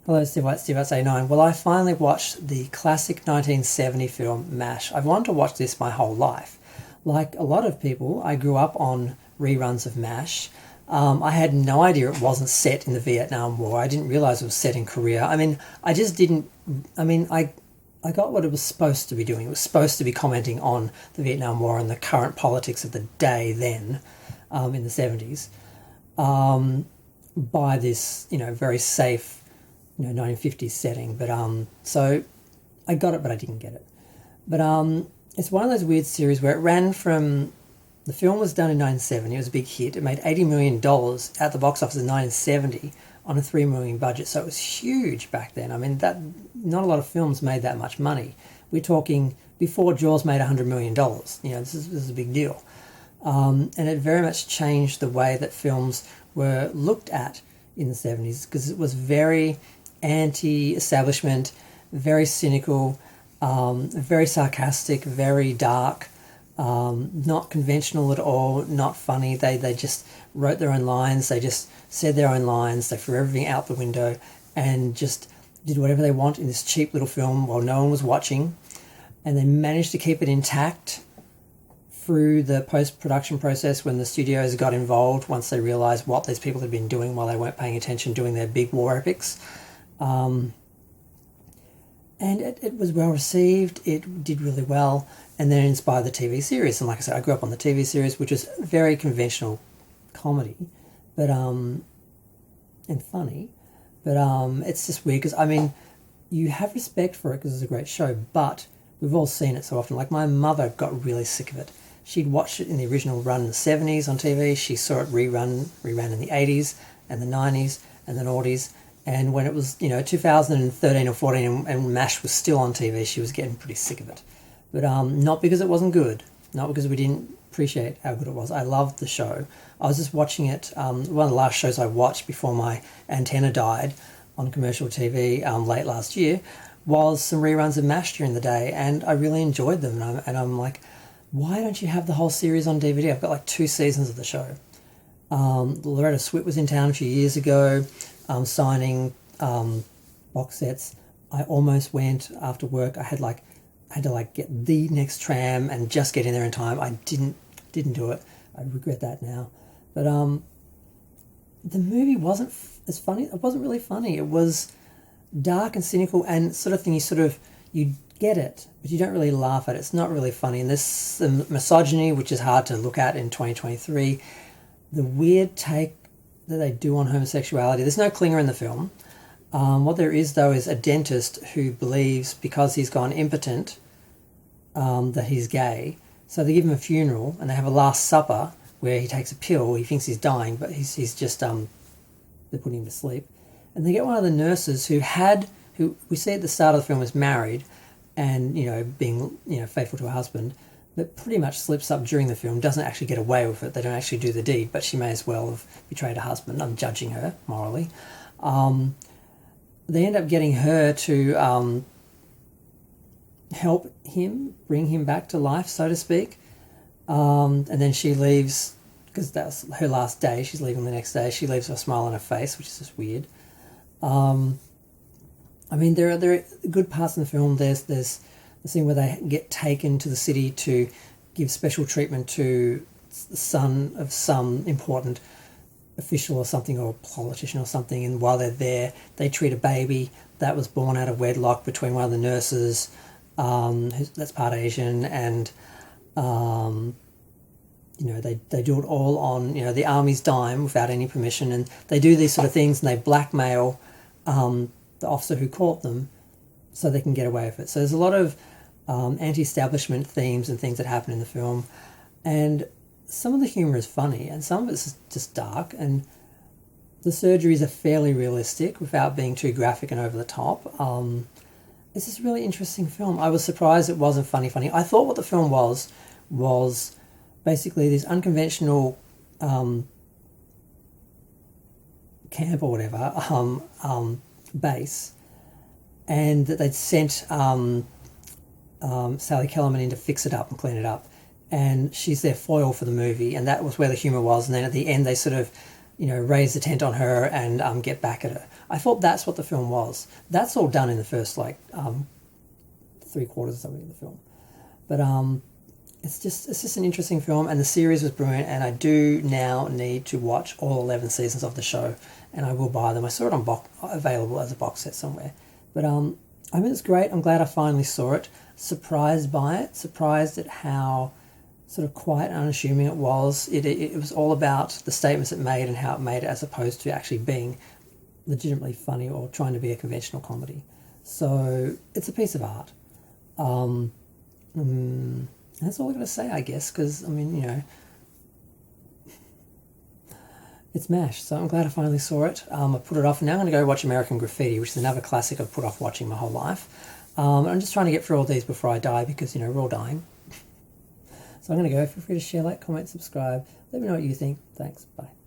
Hello, Steve White, Steve White 89. Well, I finally watched the classic 1970 film MASH. I've wanted to watch this my whole life. Like a lot of people, I grew up on reruns of MASH. I had no idea it wasn't set in the Vietnam War. I didn't realize it was set in Korea. I mean, I just didn't. I mean, I got what it was supposed to be doing. It was supposed to be commenting on the Vietnam War and the current politics of the day then, in the 70s, by this, very safe, 1950s setting. But so I got it, but I didn't get it. But it's one of those weird series where it ran from. The film was done in 1970. It was a big hit. It made $80 million at the box office in 1970 on a $3 million budget. So it was huge back then. I mean, that not a lot of films made that much money. We're talking before Jaws made $100 million. This is a big deal. And it very much changed the way that films were looked at in the 70s because it was very anti-establishment, very cynical, very sarcastic, very dark. Not conventional at all, not funny. They just wrote their own lines. They just said their own lines. They threw everything out the window and just did whatever they want in this cheap little film while no one was watching. And they managed to keep it intact through the post-production process when the studios got involved once they realised what these people had been doing while they weren't paying attention doing their big war epics. And it was well received. It did really well. And then it inspired the TV series. And like I said, I grew up on the TV series, which was very conventional comedy, but and funny. But it's just weird because, I mean, you have respect for it because it's a great show, but we've all seen it so often. Like my mother got really sick of it. She'd watched it in the original run in the 70s on TV. She saw it reran in the 80s and the 90s and the noughties. And when it was, 2013 or 14 and MASH was still on TV, she was getting pretty sick of it. But not because it wasn't good, not because we didn't appreciate how good it was. I loved the show. I was just watching it. One of the last shows I watched before my antenna died on commercial TV late last year was some reruns of MASH during the day, and I really enjoyed them. And I'm like, why don't you have the whole series on DVD? I've got like 2 seasons of the show. Loretta Swit was in town a few years ago. Signing box sets. I almost went after work. I had to get the next tram and just get in there in time. I didn't do it. I regret that now. But the movie wasn't as funny. It wasn't really funny. It was dark and cynical and sort of thing. You get it, but you don't really laugh at it. It's not really funny. And this the misogyny, which is hard to look at in 2023. The weird take that they do on homosexuality. There's no clinger in the film. What there is, though, is a dentist who believes because he's gone impotent that he's gay. So they give him a funeral and they have a last supper where he takes a pill. He thinks he's dying, but he's just they're putting him to sleep. And they get one of the nurses who we see at the start of the film was married and being faithful to her husband, but pretty much slips up during the film, doesn't actually get away with it. They don't actually do the deed, but she may as well have betrayed her husband. I'm judging her morally. They end up getting her to help him, bring him back to life, so to speak. And then she leaves, because that's her last day. She's leaving the next day. She leaves with a smile on her face, which is just weird. I mean, there are good parts in the film. There's the scene where they get taken to the city to give special treatment to the son of some important official or something, or politician or something, and while they're there, they treat a baby that was born out of wedlock between one of the nurses, that's part Asian, and they do it all on the army's dime without any permission, and they do these sort of things, and they blackmail the officer who caught them so they can get away with it. So there's a lot of anti-establishment themes and things that happen in the film, and some of the humour is funny and some of it's just dark, and the surgeries are fairly realistic without being too graphic and over the top. It's just a really interesting film. I was surprised it wasn't funny. I thought what the film was basically this unconventional camp or whatever, base, and that they'd sent Sally Kellerman in to fix it up and clean it up, and she's their foil for the movie, and that was where the humour was. And then at the end they sort of raise the tent on her and get back at her. I thought that's what the film was. That's all done in the first like 3/4 or something of the film. But it's just an interesting film, and the series was brilliant. And I do now need to watch all 11 seasons of the show, and I will buy them. I saw it on available as a box set somewhere. But I mean, it's great. I'm glad I finally saw it. Surprised by it. Surprised at how sort of quiet and unassuming it was. It was all about the statements it made and how it made it, as opposed to actually being legitimately funny or trying to be a conventional comedy. So it's a piece of art. That's all I'm going to say, I guess, because, I mean, you know, it's MASH, so I'm glad I finally saw it. I put it off, and now I'm going to go watch American Graffiti, which is another classic I've put off watching my whole life. I'm just trying to get through all these before I die, because, you know, we're all dying. So I'm going to go. Feel free to share, like, comment, subscribe. Let me know what you think. Thanks. Bye.